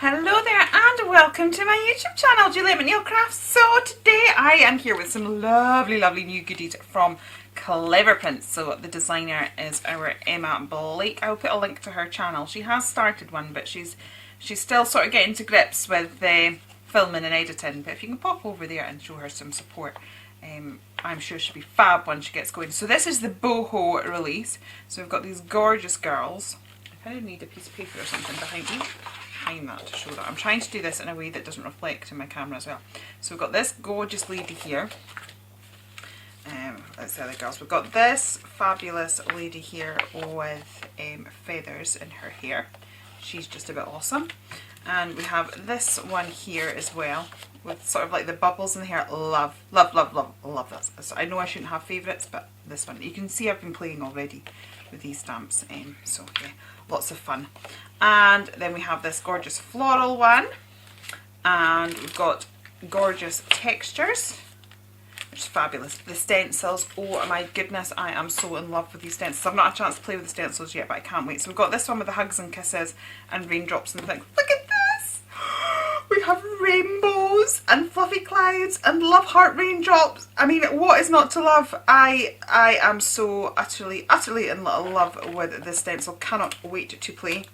Hello there and welcome to my YouTube channel, Juliet McNeil Crafts. So today I am here with some lovely new goodies from Clever Prints. So the designer is our Emma Blake. I'll put a link to her channel. She has started one, but she's still sort of getting to grips with filming and editing. But if you can pop over there and show her some support, I'm sure she'll be fab when she gets going. So this is the boho release. So we've got these gorgeous girls. I kind of need a piece of paper or something behind me. That to show that. I'm trying to do this in a way that doesn't reflect in my camera as well. So we've got this gorgeous lady here. That's the other girls. We've got this fabulous lady here with feathers in her hair. She's just a bit awesome. And we have this one here as well with sort of like the bubbles in the hair. Love this. So I know I shouldn't have favourites, but this one. You can see I've been playing already with these stamps. So yeah, lots of fun. And then we have this gorgeous floral one, and we've got gorgeous textures, which is fabulous. The stencils, oh my goodness, I am so in love with these stencils. I've not had a chance to play with the stencils yet, but I can't wait. So we've got this one with the hugs and kisses and raindrops and things. Look at this! We have rainbows and fluffy clouds and love heart raindrops. I mean, what is not to love? I am so utterly in love with this stencil. Cannot wait to play.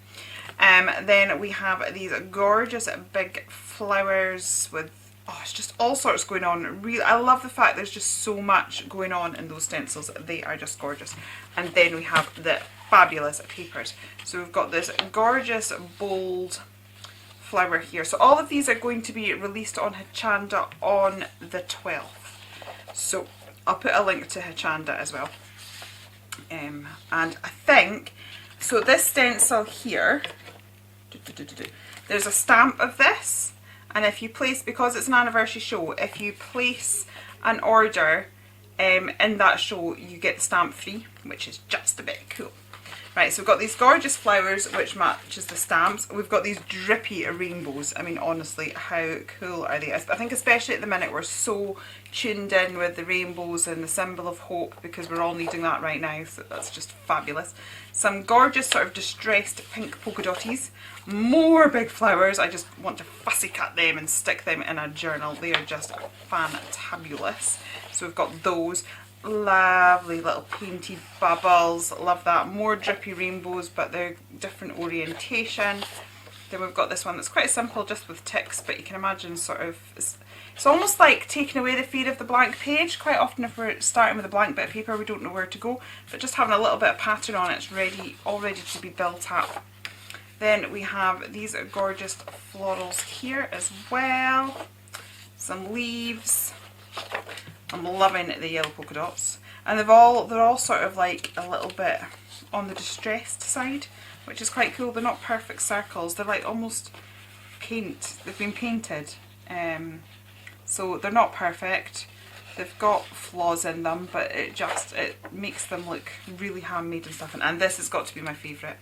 Then we have these gorgeous big flowers with, oh, it's just all sorts going on. Really, I love the fact there's just so much going on in those stencils. They are just gorgeous. And then we have the fabulous papers. So we've got this gorgeous bold flower here. So all of these are going to be released on Hachanda on the 12th. So I'll put a link to Hachanda as well. And I think, so this stencil here, there's a stamp of this, and if you place, because it's an anniversary show, if you place an order in that show, you get the stamp free, which is just a bit cool. Right, so we've got these gorgeous flowers which matches the stamps. We've got these drippy rainbows. I mean, honestly, how cool are they? I think especially at the minute we're so tuned in with the rainbows and the symbol of hope, because we're all needing that right now, so that's just fabulous. Some gorgeous sort of distressed pink polka dotties. More big flowers. I just want to fussy cut them and stick them in a journal. They are just fantabulous. So we've got those. Lovely little painted bubbles, love that. More drippy rainbows, but they're different orientation. Then we've got this one that's quite simple, just with ticks, but you can imagine sort of, it's almost like taking away the fear of the blank page. Quite often if we're starting with a blank bit of paper, we don't know where to go, but just having a little bit of pattern on it's all ready to be built up. Then we have these gorgeous florals here as well, some leaves. I'm loving the yellow polka dots, and they're all sort of like a little bit on the distressed side, which is quite cool. They're not perfect circles, they're like almost paint, they've been painted, so they're not perfect, they've got flaws in them, but it makes them look really handmade and stuff. And this has got to be my favourite.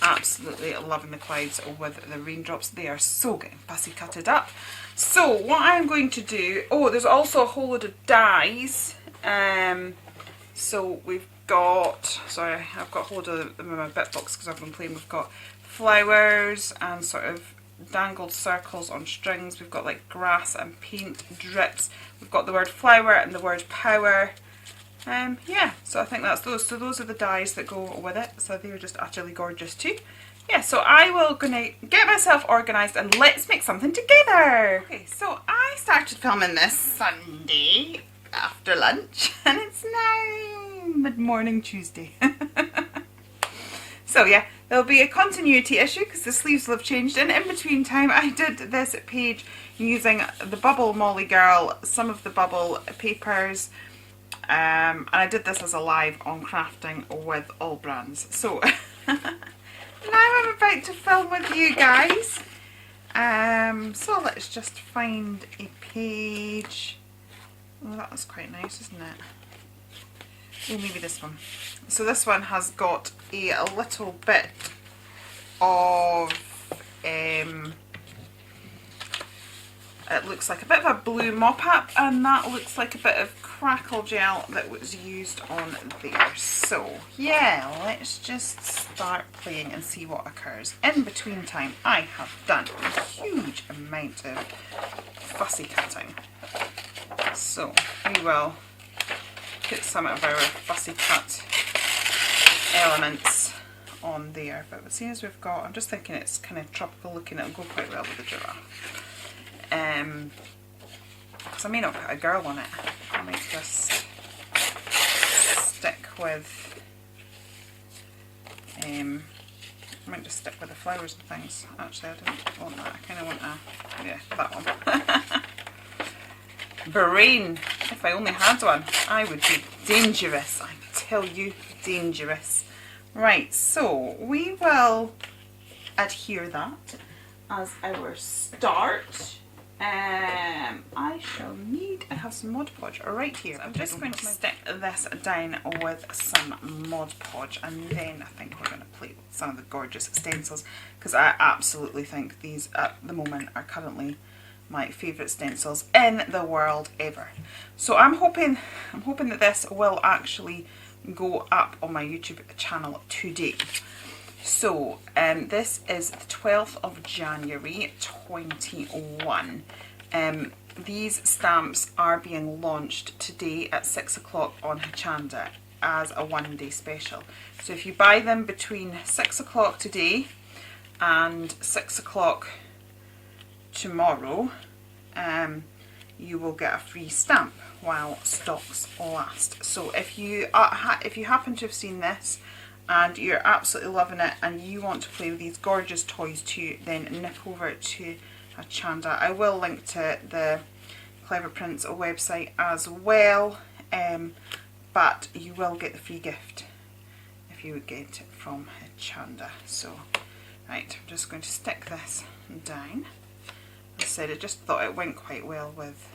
Absolutely loving the clouds with the raindrops. They are so getting fussy cutted up. So what I'm going to do, oh, there's also a whole load of dies. So we've got, sorry, I've got a whole load of them in my bit box because I've been playing. We've got flowers and sort of dangled circles on strings. We've got like grass and paint drips. We've got the word flower and the word power. Yeah, so I think that's those. So those are the dies that go with it. So they're just utterly gorgeous too. Yeah, so I will gonna get myself organised and let's make something together. Okay, so I started filming this Sunday after lunch and it's now mid-morning Tuesday. So yeah, there'll be a continuity issue because the sleeves will have changed, and in between time I did this page using the Bubble Molly Girl, some of the bubble papers, and I did this as a live on crafting with all brands. So now I'm about to film with you guys. So let's just find a page. Oh, that was quite nice, isn't it? Oh, maybe this one. So this one has got a little bit of, it looks like a bit of a blue mop-up, and that looks like a bit of crackle gel that was used on there. So yeah, let's just start playing and see what occurs. In between time, I have done a huge amount of fussy cutting. So we will put some of our fussy cut elements on there. But seeing as we've got, I'm just thinking it's kind of tropical looking, it'll go quite well with the giraffe. So I may not put a girl on it. I might just stick with the flowers and things. Actually, I didn't want that. I kind of want that one. Brain. If I only had one, I would be dangerous. I tell you, dangerous. Right, so we will adhere that as our start. I have some Mod Podge right here. I'm just going to stick this down with some Mod Podge, and then I think we're going to play with some of the gorgeous stencils, because I absolutely think these at the moment are currently my favourite stencils in the world ever. So I'm hoping that this will actually go up on my YouTube channel today. So this is the 12th of January 21. These stamps are being launched today at 6 o'clock on Hochanda as a one-day special. So if you buy them between 6 o'clock today and 6 o'clock tomorrow, you will get a free stamp while stocks last. So if you happen to have seen this and you're absolutely loving it and you want to play with these gorgeous toys too, then nip over to Hochanda. I will link to the Clever Prints website as well, but you will get the free gift if you get it from Hochanda. So right, I'm just going to stick this down. As I said, I just thought it went quite well with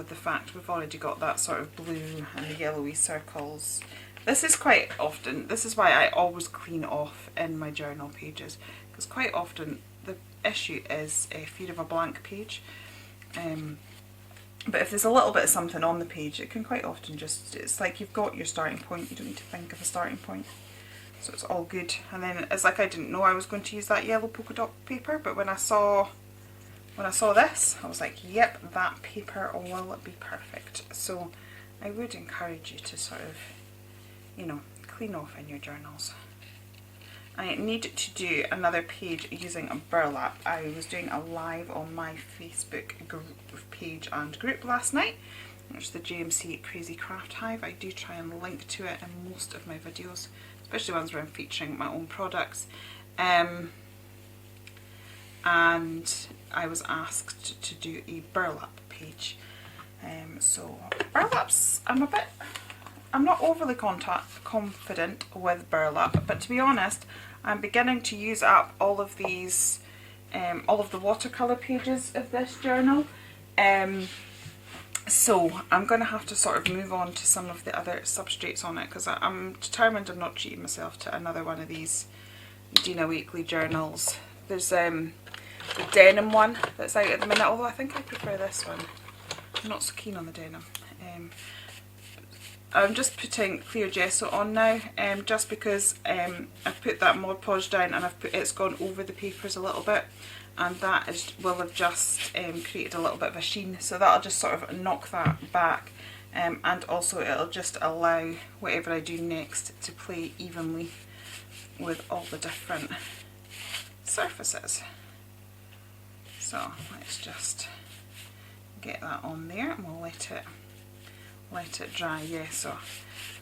the fact we've already got that sort of blue and the yellowy circles. This is quite often, this is why I always clean off in my journal pages, because quite often the issue is fear of a blank page. But if there's a little bit of something on the page, it can quite often just, it's like you've got your starting point, you don't need to think of a starting point. So it's all good. And then it's like I didn't know I was going to use that yellow polka dot paper, but when I saw this, I was like, yep, that paper will be perfect. So I would encourage you to sort of, you know, clean off in your journals. I need to do another page using a burlap. I was doing a live on my Facebook page and group last night, which is the JMC Crazy Craft Hive. I do try and link to it in most of my videos, especially ones where I'm featuring my own products. And I was asked to do a burlap page. So burlaps, I'm not overly confident with burlap, but to be honest, I'm beginning to use up all of these, all of the watercolour pages of this journal. So I'm going to have to sort of move on to some of the other substrates on it, because I'm determined I'm not treating myself to another one of these Dina Weekly journals. There's the denim one that's out at the minute, although I think I prefer this one. I'm not so keen on the denim. I'm just putting clear gesso on now, just because I've put that Mod Podge down and it's gone over the papers a little bit, and that will have just created a little bit of a sheen, so that'll just sort of knock that back, and also it'll just allow whatever I do next to play evenly with all the different surfaces. So let's just get that on there and we'll let it dry. Yeah, so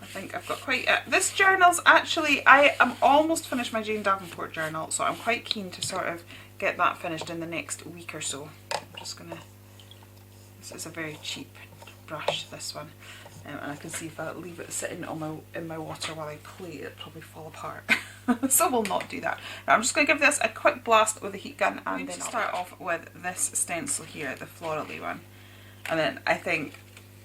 I think I've got quite this journal's actually, I am almost finished my Jane Davenport journal, so I'm quite keen to sort of get that finished in the next week or so. I'm just gonna, this is a very cheap brush, this one, and I can see if I leave it sitting on in my water while I play, it'll probably fall apart. So we'll not do that. Now I'm just going to give this a quick blast with a heat gun, and then I'll start off with this stencil here, the florally one, and then I think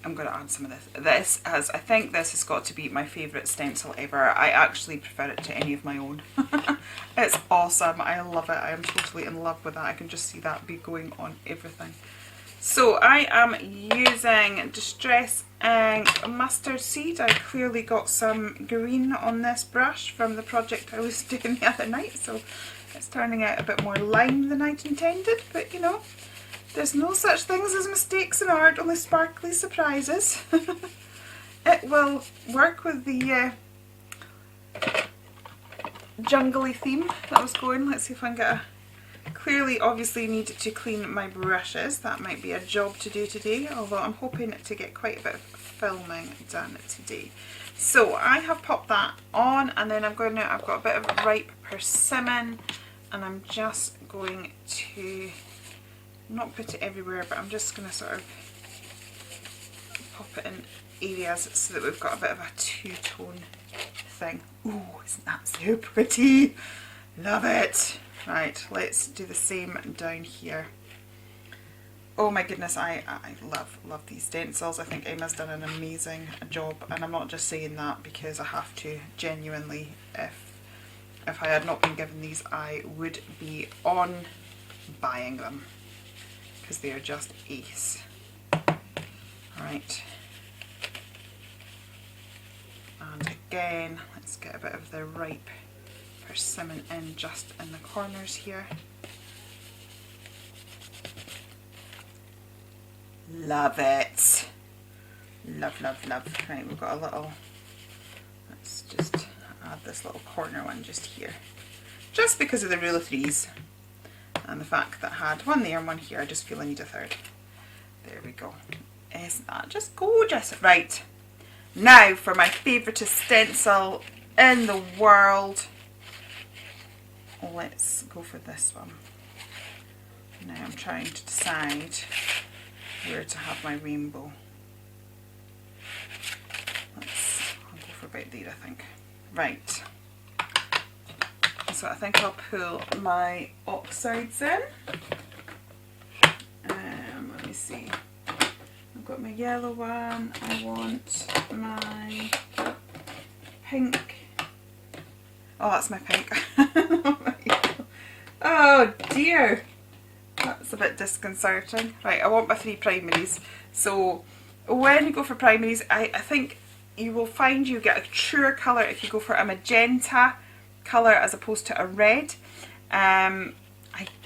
I'm going to add some of this. I think this has got to be my favourite stencil ever. I actually prefer it to any of my own. It's awesome. I love it. I am totally in love with that. I can just see that be going on everything. So I am using Distress Ink Mustard Seed. I clearly got some green on this brush from the project I was doing the other night, so it's turning out a bit more lime than I'd intended, but you know, there's no such things as mistakes in art, only sparkly surprises. It will work with the jungly theme that I was going. Let's see if I can get a... Clearly, obviously need to clean my brushes. That might be a job to do today, although I'm hoping to get quite a bit of filming done today. So I have popped that on, and then I've got a bit of ripe persimmon, and I'm just going to not put it everywhere, but I'm just going to sort of pop it in areas so that we've got a bit of a two-tone thing. Ooh, isn't that so pretty? Love it. Right, let's do the same down here. Oh my goodness, I love these stencils. I think Emma's done an amazing job, and I'm not just saying that because I have to. Genuinely, if I had not been given these, I would be on buying them because they are just ace. Right, and again, let's get a bit of the ripe persimmon in just in the corners here. Love it. Love, love, love. Right, we've got a little, let's just add this little corner one just here. Just because of the rule of threes and the fact that I had one there and one here, I just feel I need a third. There we go. Isn't that just gorgeous? Right, now for my favourite stencil in the world. Let's go for this one. Now I'm trying to decide where to have my rainbow. I'll go for about there, I think. Right. So I think I'll pull my oxides in. Let me see. I've got my yellow one. I want my pink. Oh, that's my pink. Oh dear, that's a bit disconcerting. Right, I want my 3 primaries. So when you go for primaries, I think you will find you get a truer colour if you go for a magenta colour as opposed to a red. I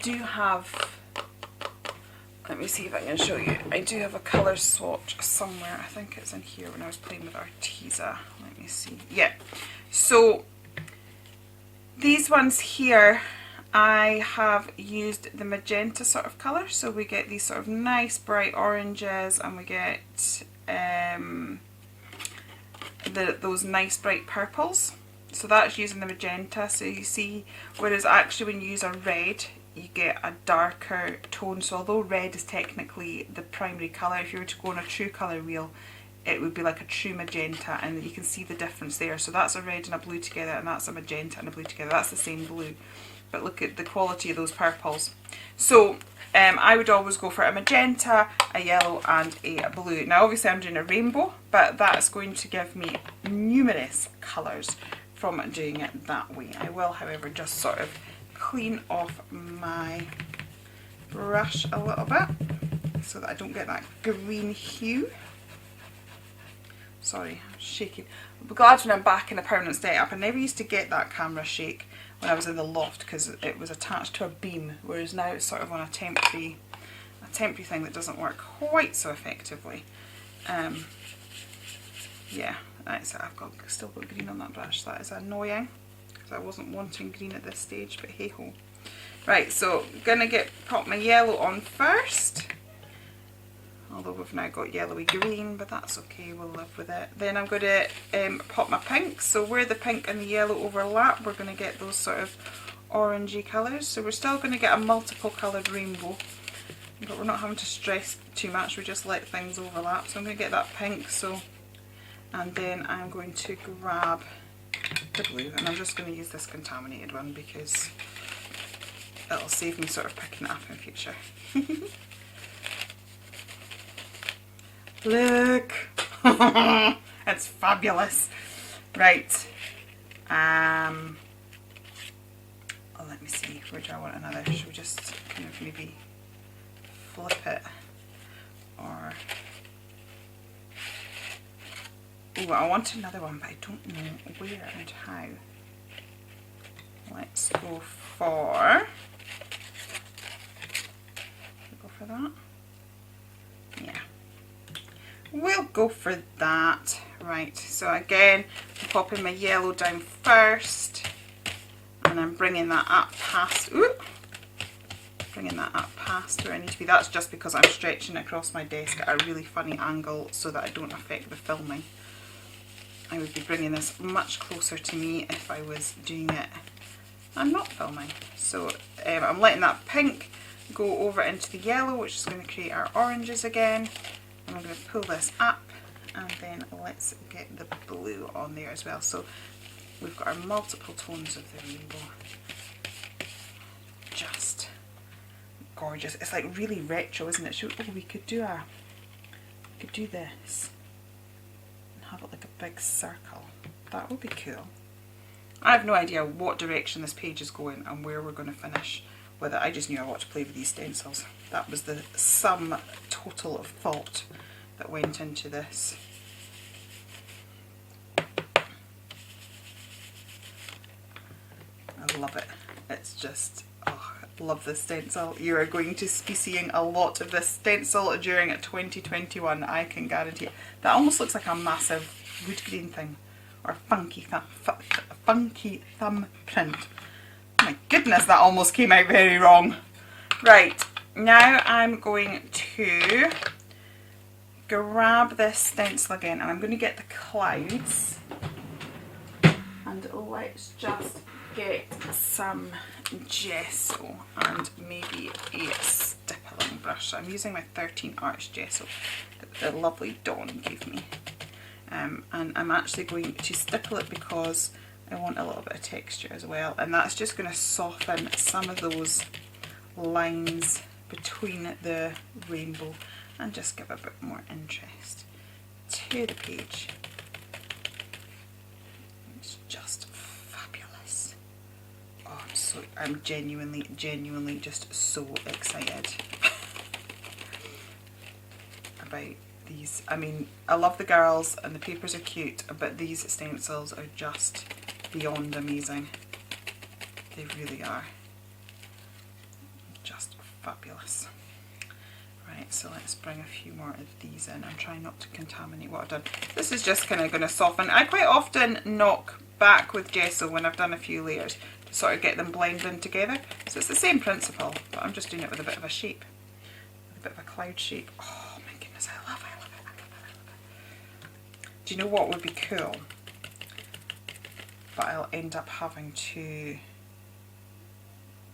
do have, let me see if I can show you, I do have a colour swatch somewhere. I think it's in here when I was playing with Arteza. Let me see. Yeah, so these ones here, I have used the magenta sort of colour, so we get these sort of nice bright oranges, and we get those nice bright purples. So that's using the magenta. So you see, whereas actually when you use a red, you get a darker tone. So although red is technically the primary colour, if you were to go on a true colour wheel, it would be like a true magenta, and you can see the difference there. So that's a red and a blue together, and that's a magenta and a blue together. That's the same blue, but look at the quality of those purples. So I would always go for a magenta, a yellow and a blue. Now obviously I'm doing a rainbow, but that's going to give me numerous colours from doing it that way. I will, however, just sort of clean off my brush a little bit so that I don't get that green hue. Sorry, I'm shaking. I'm glad when I'm back in a permanent setup. I never used to get that camera shake when I was in the loft because it was attached to a beam, whereas now it's sort of on a temporary thing that doesn't work quite so effectively. Yeah, that's it. I've still got green on that brush. That is annoying because I wasn't wanting green at this stage, but hey ho. Right, so I'm gonna pop my yellow on first. Although we've now got yellowy green, but that's okay, we'll live with it. Then I'm going to pop my pink. So where the pink and the yellow overlap, we're going to get those sort of orangey colours. So we're still going to get a multiple coloured rainbow, but we're not having to stress too much, we just let things overlap. So I'm going to get that pink, and then I'm going to grab the blue, and I'm just going to use this contaminated one because it'll save me sort of picking it up in future. Look! It's fabulous. Right. Oh, let me see. Where do I want another? Should we just kind of maybe flip it? or... Oh, I want another one, but I don't know where and how. Let's go for... Go for that? Yeah. We'll go for that. Right, so again, I'm popping my yellow down first, and I'm bringing that up past... Ooh, bringing that up past where I need to be. That's just because I'm stretching across my desk at a really funny angle so that I don't affect the filming. I would be bringing this much closer to me if I was doing it and not filming. So I'm letting that pink go over into the yellow, which is going to create our oranges again. And I'm going to pull this up, and then let's get the blue on there as well. So we've got our multiple tones of the rainbow. Just gorgeous. It's like really retro, isn't it? So, oh, we could do this and have it like a big circle. That would be cool. I have no idea what direction this page is going and where we're going to finish with it. I just knew I wanted to play with these stencils. That was the sum total of thought that went into this. I love it. It's just, oh, I love this stencil. You are going to be seeing a lot of this stencil during 2021, I can guarantee it. That almost looks like a massive wood grain thing, or funky thumb print. Oh my goodness, that almost came out very wrong. Right, now I'm going to grab this stencil again, and I'm going to get the clouds, and let's just get some gesso and maybe a stippling brush. So I'm using my 13 Arts gesso that the lovely Dawn gave me, and I'm actually going to stipple it because I want a little bit of texture as well, and that's just going to soften some of those lines between the rainbow and just give a bit more interest to the page. It's just fabulous. Oh, I'm genuinely just so excited about these. I mean, I love the girls and the papers are cute, but these stencils are just beyond amazing. They really are. Just fabulous. Right, so let's bring a few more of these in. I'm trying not to contaminate what I've done. This is just kind of going to soften. I quite often knock back with gesso when I've done a few layers to sort of get them blended together. So it's the same principle, but I'm just doing it with a bit of a shape, with a bit of a cloud shape. Oh my goodness, I love it, I love it, I love it, I love it. Do you know what would be cool? But I'll end up having to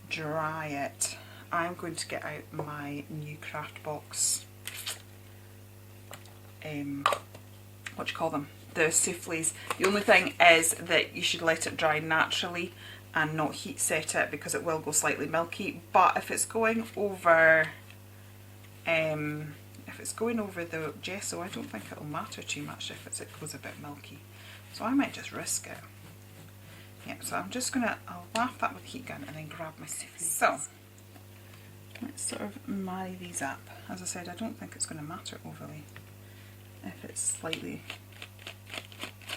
dry it. I'm going to get out my new craft box, what do you call them? The souffles. The only thing is that you should let it dry naturally and not heat set it, because it will go slightly milky. But if it's going over the gesso, I don't think it'll matter too much if it goes a bit milky. So I might just risk it. Yeah, so I'm just gonna, I'll waft that with heat gun and then grab my souffle. So let's sort of marry these up. As I said, I don't think it's going to matter overly if it's slightly...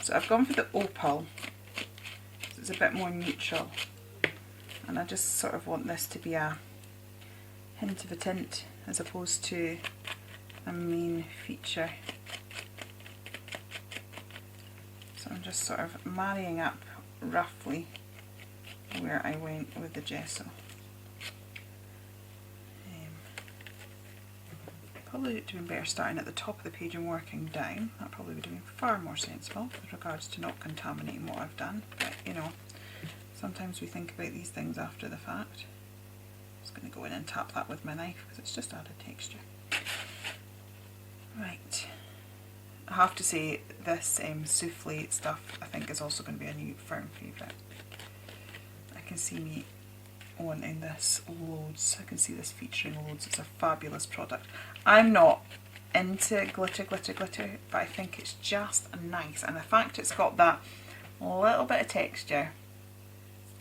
So I've gone for the opal, so it's a bit more neutral, and I just sort of want this to be a hint of a tint as opposed to a main feature. So I'm just sort of marrying up roughly where I went with the gesso. Probably doing better starting at the top of the page and working down. That'll probably be doing far more sensible with regards to not contaminating what I've done. But you know, sometimes we think about these things after the fact. I'm just going to go in and tap that with my knife because it's just added texture. Right. I have to say this souffle stuff I think is also going to be a new firm favourite. I can see me wanting this loads. I can see this featuring loads. It's a fabulous product. I'm not into glitter, but I think it's just nice, and the fact it's got that little bit of texture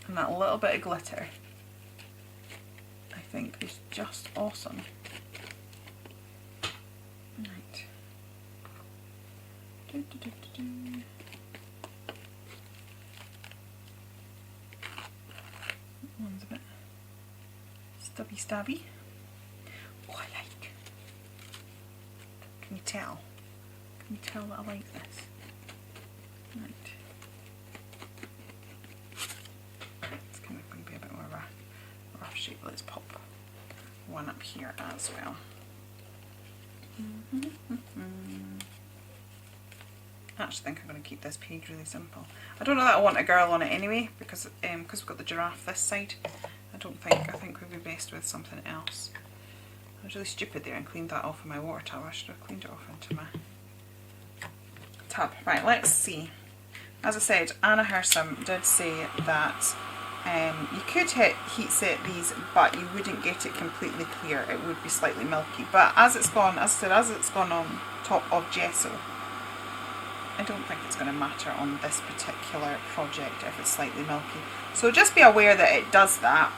and that little bit of glitter, I think is just awesome. One's a bit stubby stabby. Oh, I like. Can you tell? Can you tell that I like this? Right. It's kind of going to be a bit more of a rough shape. Let's pop one up here as well. I actually think I'm going to keep this page really simple. I don't know that I want a girl on it anyway, because we've got the giraffe this side. I think we'd be best with something else. I was really stupid there and cleaned that off in my water tub. I should have cleaned it off into my tub. Right, let's see. As I said, Anna Hersom did say that you could heat set these, but you wouldn't get it completely clear. It would be slightly milky. But as it's gone, as I said, as it's gone on top of gesso, I don't think it's going to matter on this particular project if it's slightly milky. So just be aware that it does that.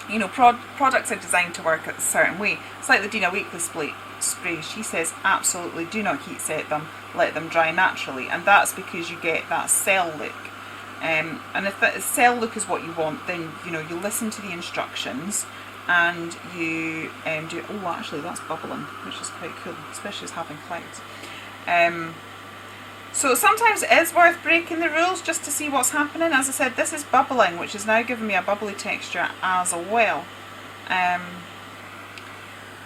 You know, products are designed to work a certain way. It's like the Dina Weekly spray. She says absolutely do not heat set them, let them dry naturally, and that's because you get that cell look. And if the cell look is what you want, then you know, you listen to the instructions and you do. Oh, actually that's bubbling, which is quite cool, especially as having clouds. So sometimes it is worth breaking the rules just to see what's happening. As I said, this is bubbling, which is now giving me a bubbly texture as well.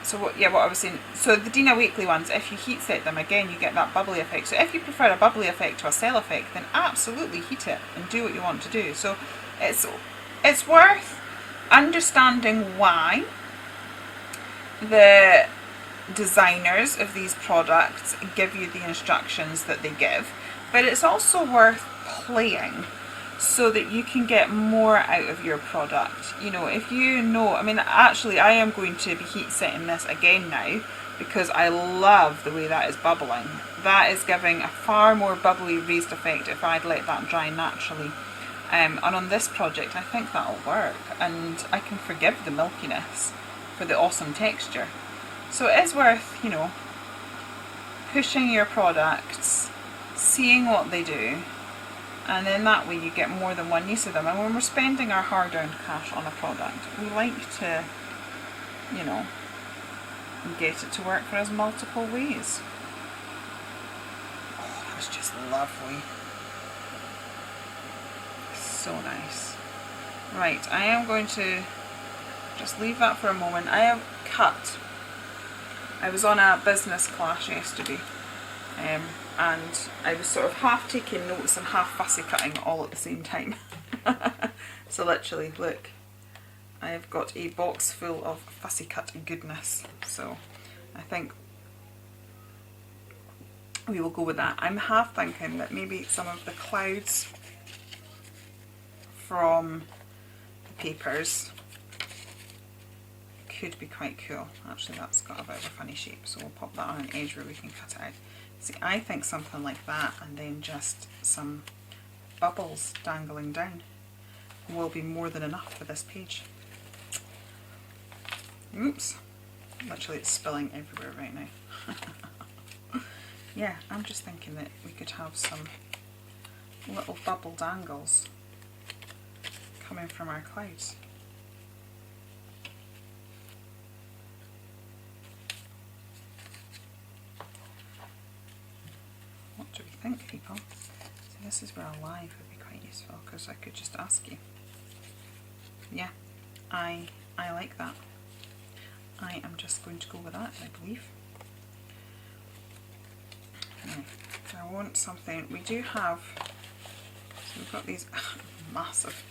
So what I was saying, so the Dina Weekly ones, if you heat set them, again you get that bubbly effect. So if you prefer a bubbly effect to a cell effect, then absolutely heat it and do what you want to do. So it's worth understanding why the designers of these products give you the instructions that they give, but it's also worth playing so that you can get more out of your product. You know, if you know, I mean, actually I am going to be heat setting this again now because I love the way that is bubbling. That is giving a far more bubbly raised effect if I'd let that dry naturally. And on this project I think that'll work, and I can forgive the milkiness for the awesome texture. So it is worth, you know, pushing your products, seeing what they do, and then that way you get more than one use of them. And when we're spending our hard-earned cash on a product, we like to, you know, get it to work for us multiple ways. Oh, that was just lovely. So nice. Right, I am going to just leave that for a moment. I have cut. I was on a business class yesterday, and I was sort of half taking notes and half fussy cutting all at the same time. So literally, look, I've got a box full of fussy cut goodness. So I think we will go with that. I'm half thinking that maybe some of the clouds from the papers could be quite cool. Actually, that's got a bit of a funny shape, so we'll pop that on an edge where we can cut it out. See, I think something like that, and then just some bubbles dangling down, will be more than enough for this page. Oops, literally it's spilling everywhere right now. Yeah, I'm just thinking that we could have some little bubble dangles coming from our clouds. What do we think, people? So this is where a live would be quite useful, because I could just ask you. Yeah, I like that. I am just going to go with that, I believe. Now, I want something, we do have, so we've got these massive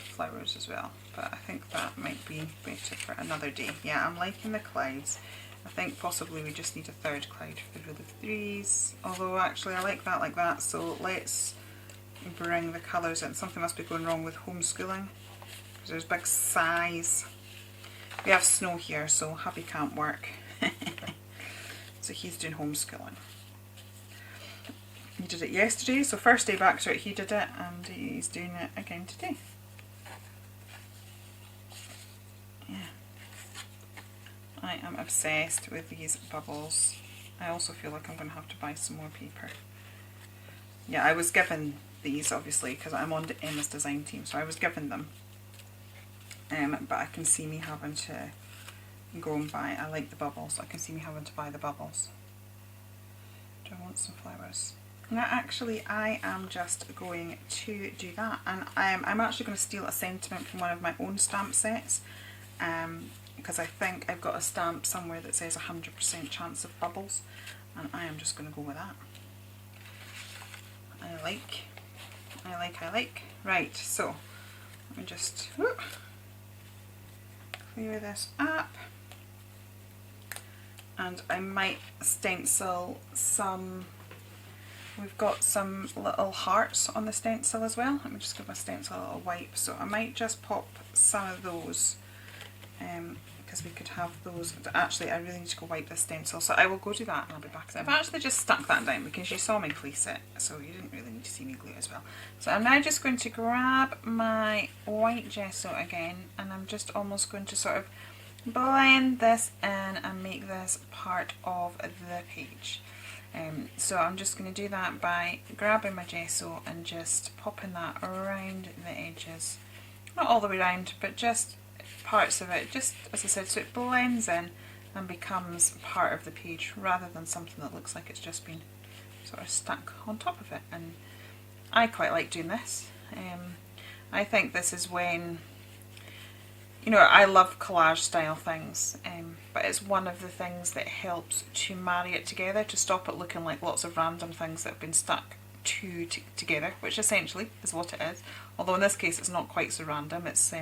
flowers as well, but I think that might be better for another day. Yeah, I'm liking the clouds. I think possibly we just need a third cloud for the rule of threes, although actually I like that, so let's bring the colours in. Something must be going wrong with homeschooling, because there's big size. We have snow here, so hubby can't work. So he's doing homeschooling. He did it yesterday, so first day back to it he did it, and he's doing it again today. Yeah. I am obsessed with these bubbles. I also feel like I'm going to have to buy some more paper. Yeah, I was given these obviously because I'm on Emma's design team, so I was given them. But I can see me having to go and buy, I like the bubbles, I can see me having to buy the bubbles. Do I want some flowers? No, actually I am just going to do that, and I'm actually going to steal a sentiment from one of my own stamp sets, because I think I've got a stamp somewhere that says 100% chance of bubbles, and I am just going to go with that. I like. Right, so let me just clear this up, and I might stencil some, we've got some little hearts on the stencil as well. Let me just give my stencil a little wipe, so I might just pop some of those, because we could have those. Actually, I really need to go wipe this stencil, so I will go do that and I'll be back. So I've actually just stuck that down because you saw me place it, so you didn't really need to see me glue as well. So I'm now just going to grab my white gesso again, and I'm just almost going to sort of blend this in and make this part of the page. So I'm just going to do that by grabbing my gesso and just popping that around the edges. Not all the way around, but just parts of it, just as I said, so it blends in and becomes part of the page rather than something that looks like it's just been sort of stuck on top of it. And I quite like doing this. I think this is when, you know, I love collage style things, but it's one of the things that helps to marry it together, to stop it looking like lots of random things that have been stuck together, which essentially is what it is. Although in this case it's not quite so random, it's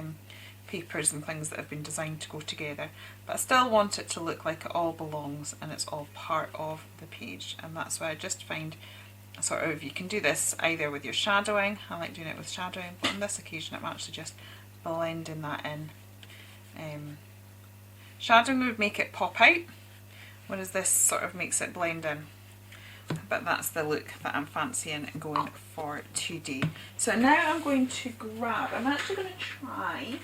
papers and things that have been designed to go together, but I still want it to look like it all belongs and it's all part of the page. And that's why I just find sort of, you can do this either with your shadowing. I like doing it with shadowing, but on this occasion I'm actually just blending that in. Shadowing would make it pop out, whereas this sort of makes it blend in. But that's the look that I'm fancying going for today. So now I'm going to grab, I'm actually going to try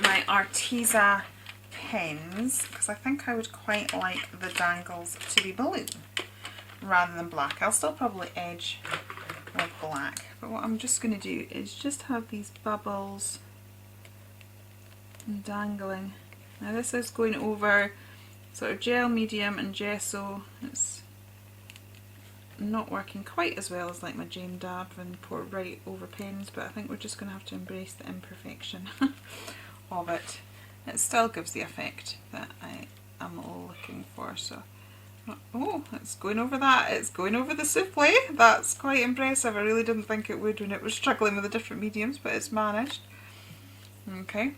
my Arteza pens, because I think I would quite like the dangles to be blue rather than black. I'll still probably edge with black, but what I'm just going to do is just have these bubbles dangling. Now this is going over sort of gel medium and gesso. It's not working quite as well as like my Jane Dab and pour right over pens, but I think we're just going to have to embrace the imperfection of it. It still gives the effect that I am looking for. So, oh, it's going over that, it's going over the souffle. That's quite impressive. I really didn't think it would when it was struggling with the different mediums, but it's managed. Okay.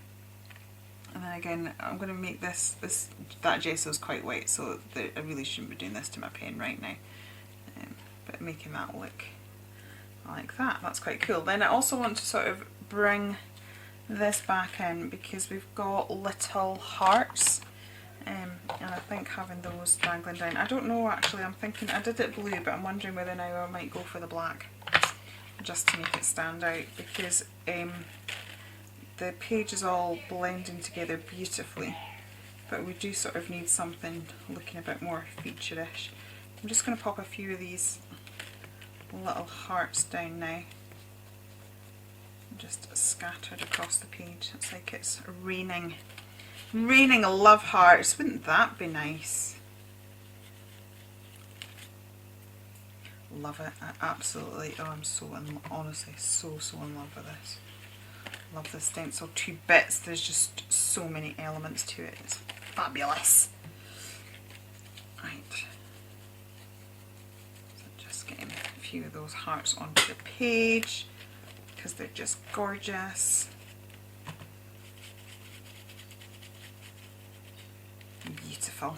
And then again, I'm going to make that gesso is quite wet, so I really shouldn't be doing this to my pen right now. But making that look like that, that's quite cool. Then I also want to sort of bring this back in because we've got little hearts, and I think having those dangling down, I don't know actually, I'm thinking, I did it blue, but I'm wondering whether now I might go for the black just to make it stand out, because the page is all blending together beautifully, but we do sort of need something looking a bit more feature-ish. I'm just going to pop a few of these little hearts down now, just scattered across the page. It's like it's raining love hearts. Wouldn't that be nice? Love it. I absolutely, oh, I'm so honestly so in love with this. Love this stencil to bits. There's just so many elements to it. It's fabulous. Right. So just getting a few of those hearts onto the page because they're just gorgeous. Beautiful.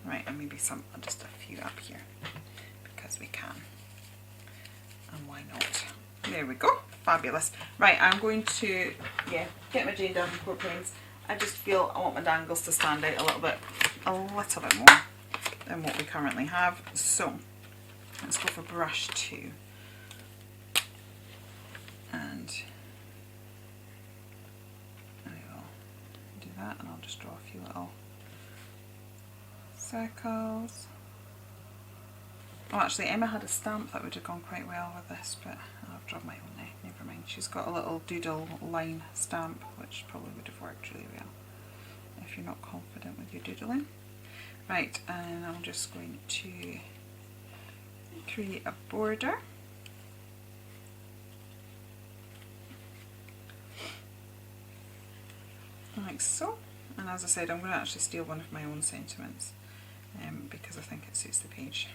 Right, and maybe just a few up here because we can. And why not? There we go. Fabulous. Right, I'm going to get my Jane Davenport pens. I just feel I want my dangles to stand out a little bit more than what we currently have. So let's go for brush 2. And I will do that, and I'll just draw a few little circles. Oh, actually Emma had a stamp that would have gone quite well with this, but I've drawn my own now, never mind. She's got a little doodle line stamp which probably would have worked really well if you're not confident with your doodling. Right, and I'm just going to create a border. Like so. And as I said, I'm going to actually steal one of my own sentiments because I think it suits the page.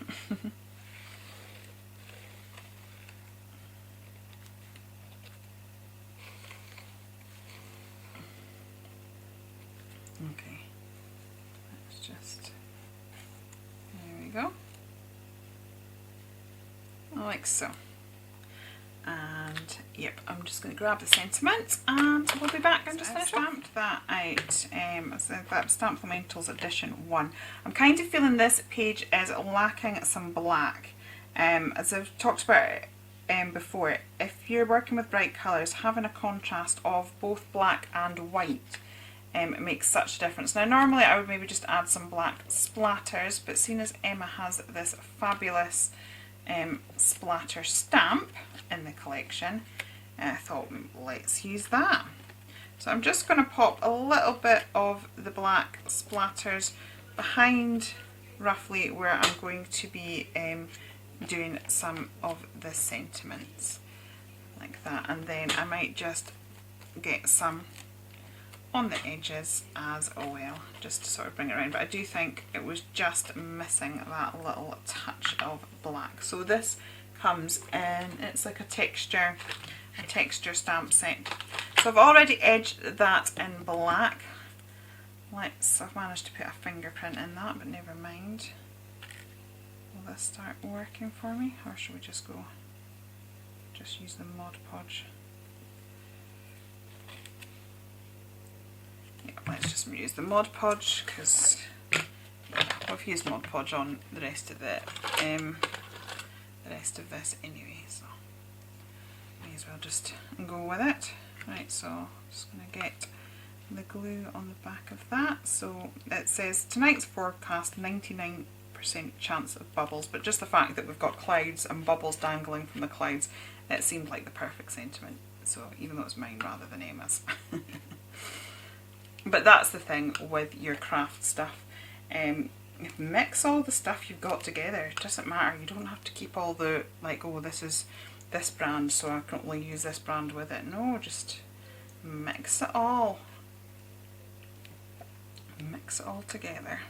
Okay, let's just, there we go, like so. And yep, I'm just going to grab the sentiment and we'll be back and just stamped that out. So that Stamplementals edition 1. I'm kind of feeling this page is lacking some black. As I've talked about before, if you're working with bright colours, having a contrast of both black and white it makes such a difference. Now normally I would maybe just add some black splatters, but seeing as Emma has this fabulous splatter stamp in the collection, I thought let's use that. So I'm just going to pop a little bit of the black splatters behind roughly where I'm going to be doing some of the sentiments like that, and then I might just get some on the edges as well, just to sort of bring it around. But I do think it was just missing that little touch of black. So this comes in, it's like a texture stamp set. So I've already edged that in black. I've managed to put a fingerprint in that, but never mind. Will this start working for me, or should we just use the Mod Podge? Yeah, let's just use the Mod Podge because I've used Mod Podge on the rest of this anyway, so may as well just go with it. Right, so I'm just going to get the glue on the back of that. So it says tonight's forecast 99% chance of bubbles, but just the fact that we've got clouds and bubbles dangling from the clouds, it seemed like the perfect sentiment. So even though it's mine rather than Emma's. But that's the thing with your craft stuff. Mix all the stuff you've got together. It doesn't matter. You don't have to keep all the, like, oh, this is this brand, so I can only use this brand with it. No, just mix it all. Mix it all together.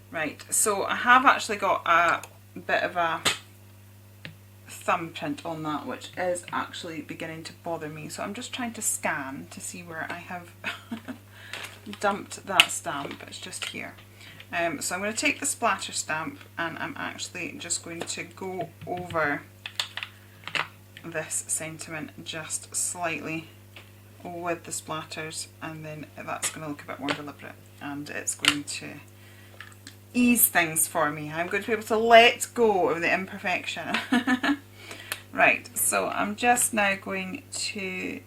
Right, so I have actually got a bit of a thumbprint on that, which is actually beginning to bother me. So I'm just trying to scan to see where I have dumped that stamp. It's just here. So I'm going to take the splatter stamp and I'm actually just going to go over this sentiment just slightly with the splatters, and then that's going to look a bit more deliberate and it's going to ease things for me. I'm going to be able to let go of the imperfection. Right, so I'm just now going to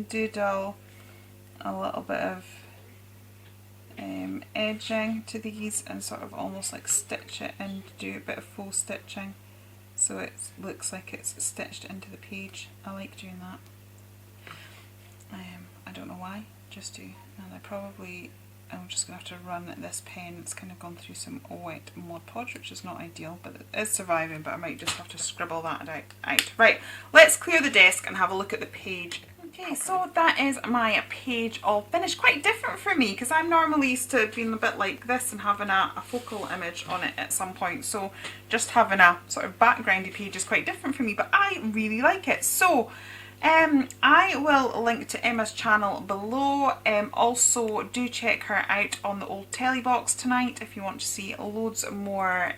doodle a little bit of edging to these and sort of almost like stitch it and do a bit of faux stitching so it looks like it's stitched into the page. I like doing that. I don't know why, just do. And I'm just going to have to run this pen. It's kind of gone through some wet Mod Podge, which is not ideal, but it is surviving, but I might just have to scribble that out. Right, let's clear the desk and have a look at the page. Okay, so that is my page all finished. Quite different for me, because I'm normally used to being a bit like this and having a focal image on it at some point. So just having a sort of backgroundy page is quite different for me, but I really like it. So I will link to Emma's channel below. Also do check her out on the old telly box tonight if you want to see loads more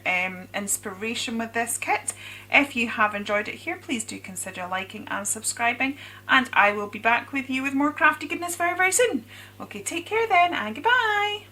inspiration with this kit. If you have enjoyed it here, please do consider liking and subscribing, and I will be back with you with more crafty goodness very, very soon. Okay, take care then, and goodbye.